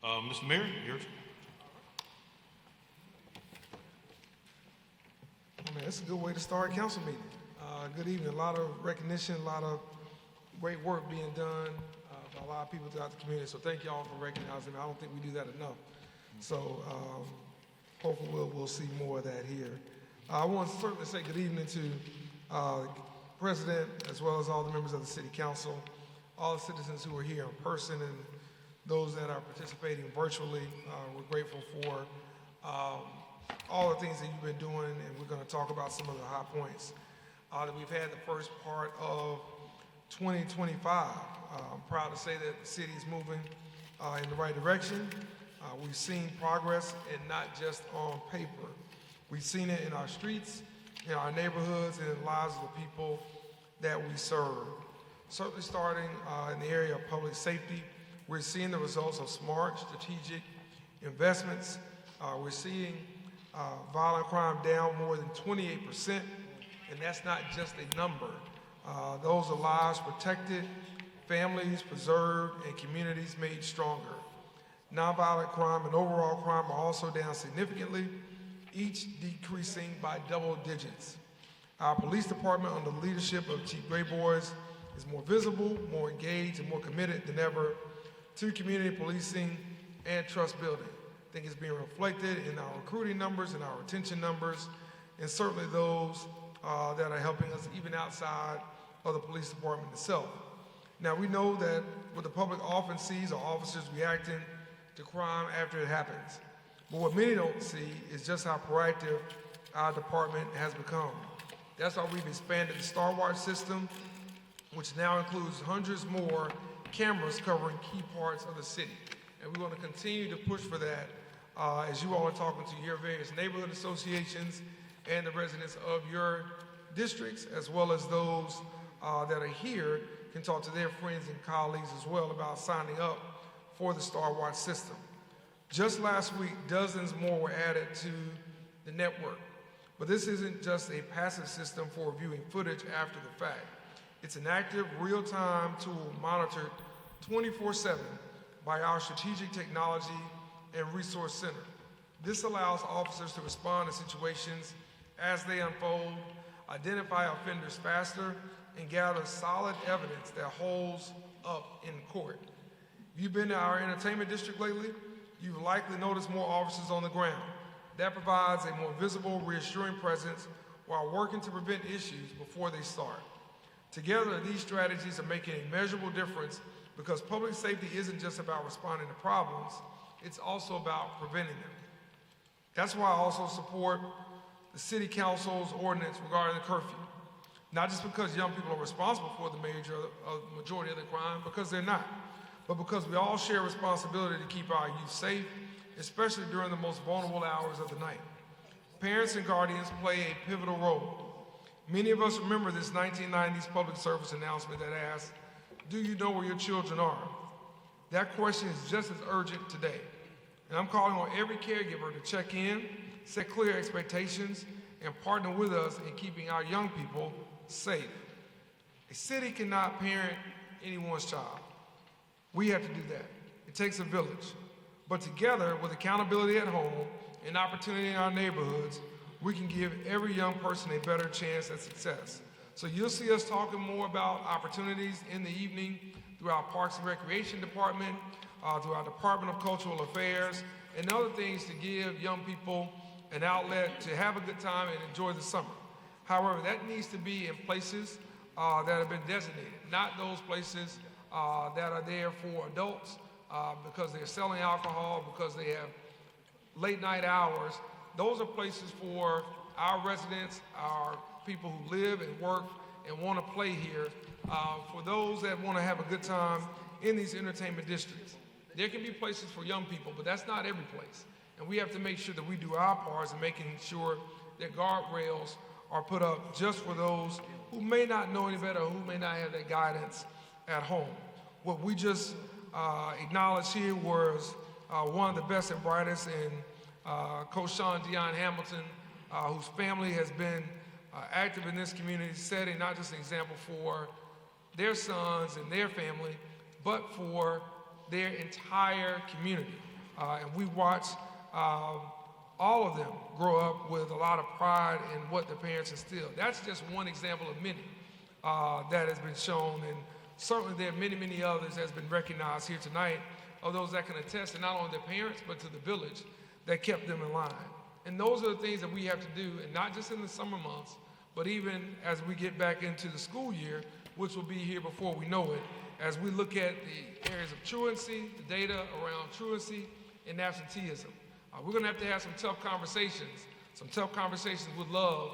Mr. Mayor, yours. Oh, man, that's a good way to start a council meeting. Good evening. A lot of recognition, a lot of great work being done by a lot of people throughout the community. So thank y'all for recognizing me. I don't think we do that enough. So hopefully we'll see more of that here. I want to certainly say good evening to the President as well as all the members of the City Council, all the citizens who are here in person and those that are participating virtually. We're grateful for all the things that you've been doing, and we're going to talk about some of the high points that we've had the first part of 2025. I'm proud to say that the city is moving in the right direction. We've seen progress, and not just on paper. We've seen it in our streets, in our neighborhoods, and in the lives of the people that we serve. Certainly starting in the area of public safety, we're seeing the results of smart, strategic investments. We're seeing violent crime down more than 28%, and that's not just a number. Those are lives protected, families preserved, and communities made stronger. Nonviolent crime and overall crime are also down significantly, each decreasing by double digits. Our police department, under the leadership of Chief Grayboys, is more visible, more engaged, and more committed than ever to community policing and trust building. I think it's being reflected in our recruiting numbers and our retention numbers, and certainly those that are helping us even outside of the police department itself. Now, we know that what the public often sees are officers reacting to crime after it happens. But what many don't see is just how proactive our department has become. That's why we've expanded the Star Watch system, which now includes hundreds more cameras covering key parts of the city. And we want to continue to push for that as you all are talking to your various neighborhood associations and the residents of your districts, as well as those that are here, can talk to their friends and colleagues as well about signing up for the Star Watch system. Just last week, dozens more were added to the network. But this isn't just a passive system for reviewing footage after the fact. It's an active, real-time tool monitored 24/7 by our Strategic Technology and Resource Center. This allows officers to respond to situations as they unfold, identify offenders faster, and gather solid evidence that holds up in court. If you've been to our entertainment district lately, you've likely noticed more officers on the ground. That provides a more visible, reassuring presence while working to prevent issues before they start. Together, these strategies are making a measurable difference because public safety isn't just about responding to problems, it's also about preventing them. That's why I also support the City Council's ordinance regarding the curfew. Not just because young people are responsible for the majority of the crime, because they're not, but because we all share responsibility to keep our youth safe, especially during the most vulnerable hours of the night. Parents and guardians play a pivotal role. Many of us remember this 1990s public service announcement that asked, "Do you know where your children are?" That question is just as urgent today. And I'm calling on every caregiver to check in, set clear expectations, and partner with us in keeping our young people safe. A city cannot parent anyone's child. We have to do that. It takes a village. But together, with accountability at home and opportunity in our neighborhoods, we can give every young person a better chance at success. So you'll see us talking more about opportunities in the evening through our Parks and Recreation Department, through our Department of Cultural Affairs, and other things to give young people an outlet to have a good time and enjoy the summer. However, that needs to be in places that have been designated, not those places that are there for adults because they're selling alcohol, because they have late night hours. Those are places for our residents, our people who live and work and want to play here, for those that want to have a good time in these entertainment districts. There can be places for young people, but that's not every place. And we have to make sure that we do our parts in making sure that guardrails are put up just for those who may not know any better, who may not have that guidance at home. What we just acknowledged here was one of the best and brightest in Coach Sean Dion Hamilton, whose family has been active in this community, setting not just an example for their sons and their family, but for their entire community. and we watched all of them grow up with a lot of pride in what their parents instilled. That's just one example of many that has been shown, and certainly there are many, many others that's been recognized here tonight of those that can attest to not only their parents, but to the village that kept them in line. And those are the things that we have to do, and not just in the summer months, but even as we get back into the school year, which will be here before we know it, as we look at the areas of truancy, the data around truancy and absenteeism. We're going to have some tough conversations with love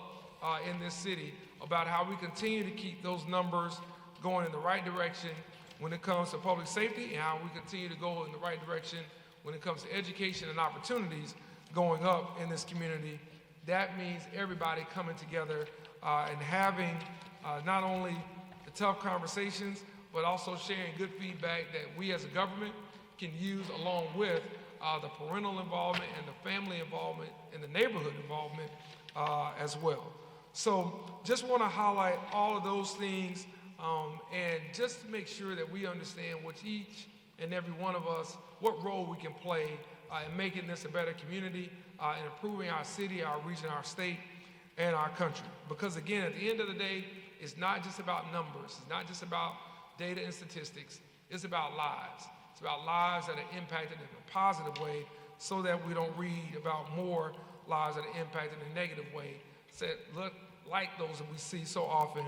in this city about how we continue to keep those numbers going in the right direction when it comes to public safety, and how we continue to go in the right direction when it comes to education and opportunities going up in this community. That means everybody coming together and having not only the tough conversations, but also sharing good feedback that we as a government can use along with the parental involvement and the family involvement and the neighborhood involvement as well. So just want to highlight all of those things and just to make sure that we understand what each and every one of us, what role we can play in making this a better community, in improving our city, our region, our state, and our country. Because again, at the end of the day, it's not just about numbers. It's not just about data and statistics. It's about lives. It's about lives that are impacted in a positive way so that we don't read about more lives that are impacted in a negative way that look like those that we see so often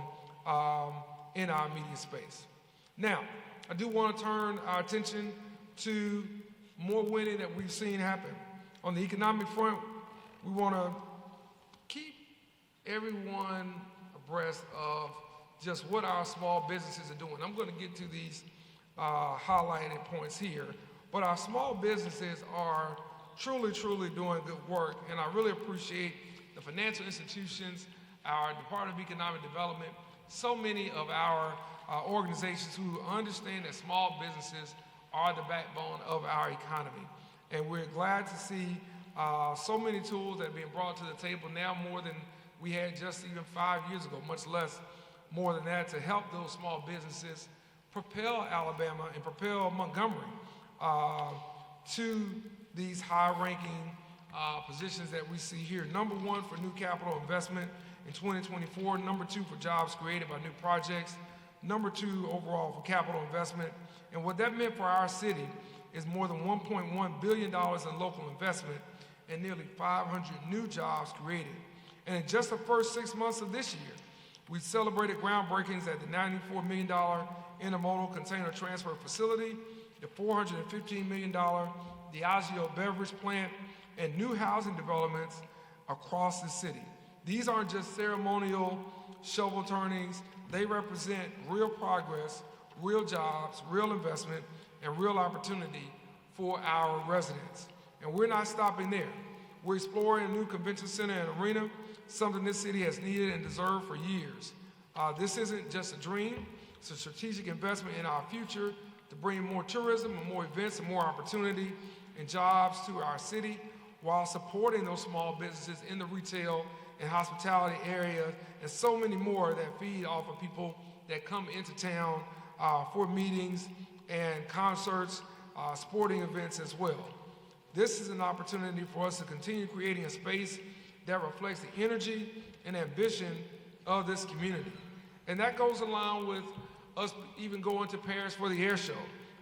in our media space. Now, I do want to turn our attention to more winning that we've seen happen. On the economic front, we want to keep everyone abreast of just what our small businesses are doing. I'm going to get to these highlighted points here, but our small businesses are truly, truly doing good work, and I really appreciate the financial institutions, our Department of Economic Development, so many of our organizations who understand that small businesses are the backbone of our economy. And we're glad to see so many tools that are being brought to the table now, more than we had just even 5 years ago, much less more than that, to help those small businesses propel Alabama and propel Montgomery to these high-ranking positions that we see here. Number one for new capital investment in 2024, number two for jobs created by new projects, number two overall for capital investment. And what that meant for our city is more than $1.1 billion in local investment and nearly 500 new jobs created. And in just the first 6 months of this year, we celebrated groundbreakings at the $94 million intermodal container transfer facility, the $415 million Diageo beverage plant, and new housing developments across the city. These aren't just ceremonial shovel turnings. They represent real progress, real jobs, real investment, and real opportunity for our residents. And we're not stopping there. We're exploring a new convention center and arena, something this city has needed and deserved for years. This isn't just a dream, it's a strategic investment in our future to bring more tourism and more events and more opportunity and jobs to our city while supporting those small businesses in the retail and hospitality area and so many more that feed off of people that come into town for meetings and concerts, sporting events as well. This is an opportunity for us to continue creating a space that reflects the energy and ambition of this community. And that goes along with us even going to Paris for the air show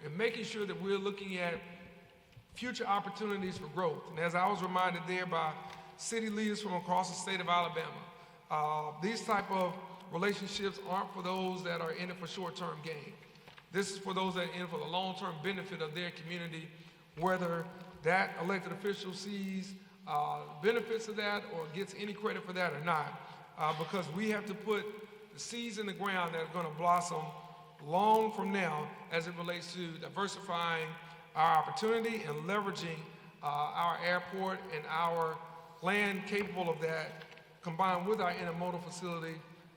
and making sure that we're looking at future opportunities for growth. And as I was reminded there by city leaders from across the state of Alabama, these type of relationships aren't for those that are in it for short-term gain. This is for those that are in it for the long-term benefit of their community, whether that elected official sees benefits of that or gets any credit for that or not, because we have to put the seeds in the ground that are going to blossom long from now as it relates to diversifying our opportunity and leveraging our airport and our land capable of that, combined with our intermodal facility,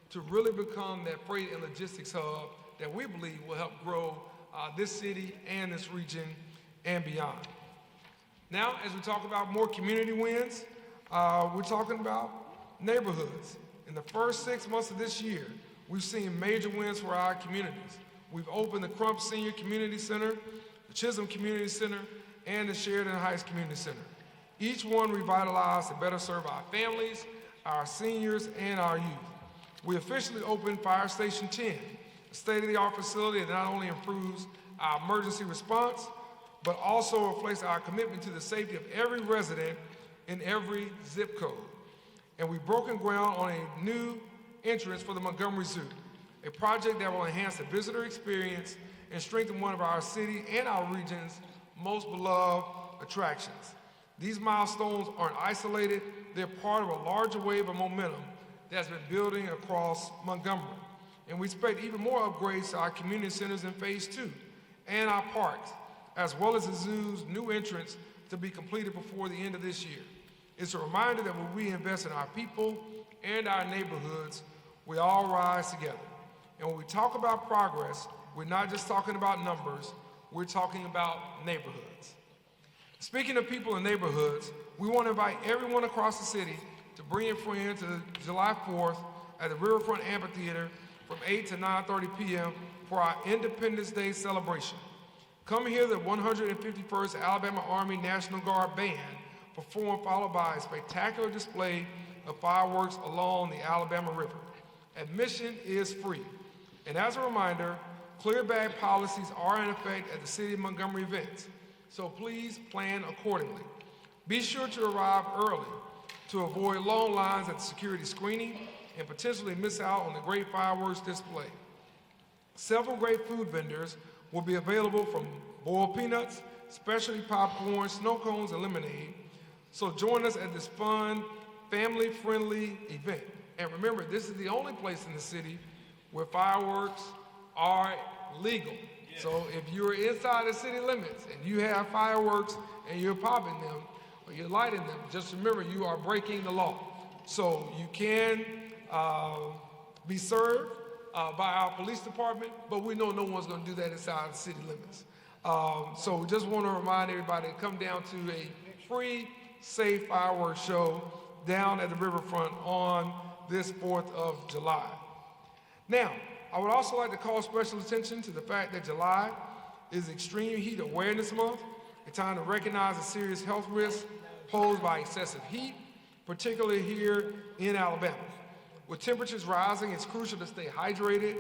to really become that freight and logistics hub that we believe will help grow this city and this region and beyond. Now, as we talk about more community wins, we're talking about neighborhoods. In the first 6 months of this year, we've seen major wins for our communities. We've opened the Crump Senior Community Center, the Chisholm Community Center, and the Sheridan Heights Community Center. Each one revitalized to better serve our families, our seniors, and our youth. We officially opened Fire Station 10, a state-of-the-art facility that not only improves our emergency response, but also reflects our commitment to the safety of every resident in every zip code. And we've broken ground on a new entrance for the Montgomery Zoo, a project that will enhance the visitor experience and strengthen one of our city and our region's most beloved attractions. These milestones aren't isolated, they're part of a larger wave of momentum that's been building across Montgomery. And we expect even more upgrades to our community centers in phase 2 and our parks, as well as the zoo's new entrance to be completed before the end of this year. It's a reminder that when we invest in our people and our neighborhoods, we all rise together. And when we talk about progress, we're not just talking about numbers, we're talking about neighborhoods. Speaking of people in neighborhoods, we want to invite everyone across the city to bring a friend to July 4th at the Riverfront Amphitheater from 8 to 9:30 p.m. for our Independence Day celebration. Come hear the 151st Alabama Army National Guard Band perform, followed by a spectacular display of fireworks along the Alabama River. Admission is free. And as a reminder, clear bag policies are in effect at the City of Montgomery events, so please plan accordingly. Be sure to arrive early to avoid long lines at the security screening and potentially miss out on the great fireworks display. Several great food vendors will be available, from boiled peanuts, specialty popcorn, snow cones, and lemonade. So join us at this fun, family-friendly event. And remember, this is the only place in the city where fireworks are legal. Yeah. So if you're inside the city limits and you have fireworks and you're popping them or you're lighting them, just remember you are breaking the law. So you can be served by our police department, but we know no one's going to do that inside the city limits. So we just want to remind everybody to come down to a free, safe fireworks show down at the riverfront on this 4th of July. Now, I would also like to call special attention to the fact that July is Extreme Heat Awareness Month, a time to recognize the serious health risks posed by excessive heat, particularly here in Alabama. With temperatures rising, it's crucial to stay hydrated,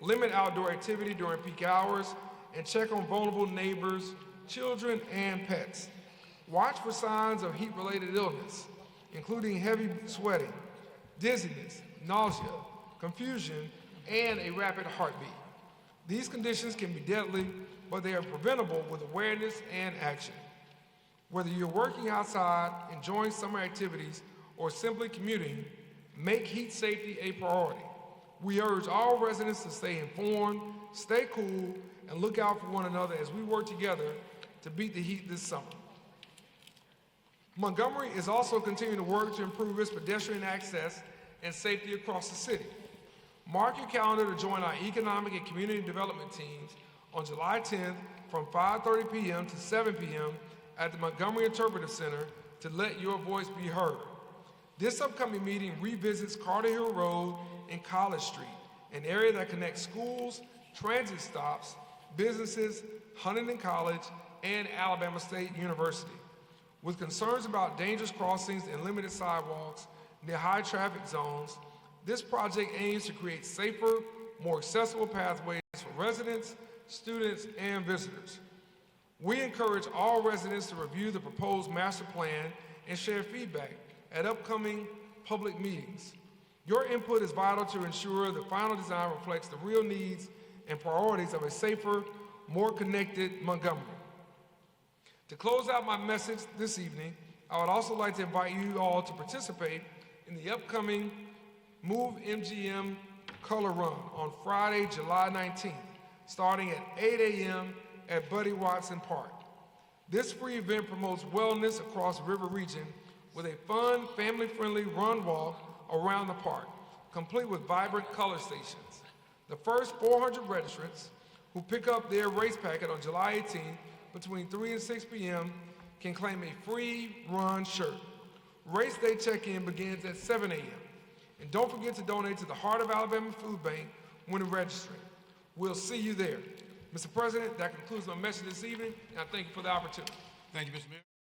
limit outdoor activity during peak hours, and check on vulnerable neighbors, children, and pets. Watch for signs of heat-related illness, including heavy sweating, dizziness, nausea, confusion, and a rapid heartbeat. These conditions can be deadly, but they are preventable with awareness and action. Whether you're working outside, enjoying summer activities, or simply commuting, make heat safety a priority. We urge all residents to stay informed, stay cool, and look out for one another as we work together to beat the heat this summer. Montgomery is also continuing to work to improve its pedestrian access and safety across the city. Mark your calendar to join our economic and community development teams on July 10th from 5:30 p.m. to 7 p.m. at the Montgomery Interpretive Center to let your voice be heard. This upcoming meeting revisits Carter Hill Road and College Street, an area that connects schools, transit stops, businesses, Huntington College, and Alabama State University. With concerns about dangerous crossings and limited sidewalks near high traffic zones, this project aims to create safer, more accessible pathways for residents, students, and visitors. We encourage all residents to review the proposed master plan and share feedback at upcoming public meetings. Your input is vital to ensure the final design reflects the real needs and priorities of a safer, more connected Montgomery. To close out my message this evening, I would also like to invite you all to participate in the upcoming Move MGM Color Run on Friday, July 19th, starting at 8 a.m. at Buddy Watson Park. This free event promotes wellness across the river region with a fun, family-friendly run walk around the park, complete with vibrant color stations. The first 400 registrants who pick up their race packet on July 18th between 3 and 6 p.m. can claim a free run shirt. Race day check-in begins at 7 a.m. And don't forget to donate to the Heart of Alabama Food Bank when registering. We'll see you there. Mr. President, that concludes my message this evening, and I thank you for the opportunity. Thank you, Mr. Mayor.